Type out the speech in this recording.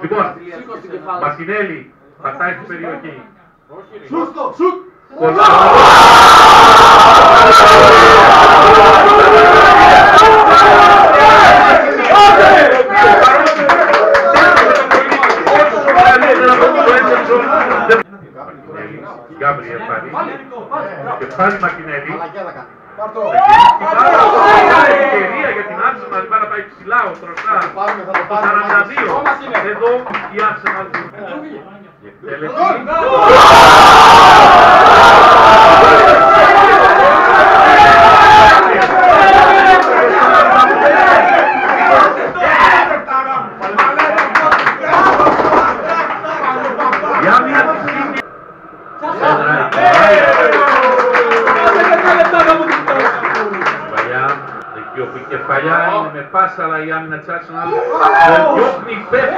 Λοιπόν, Μαρτινέλη, πατάει στην περιοχή. Σούτ! Σούτ! Γκάμπριελ πάλι. Και πάλι Μαρτινέλη. Πάρτο! Ευκαιρία για την Arsenal, πάει να πάει ψηλά ο Τροσά. Το 42. Εδώ η Arsenal. Κεφαλιά είναι με πάσα, αλλά η άμυνα της Arsenal δεν διώχνει, πέφτει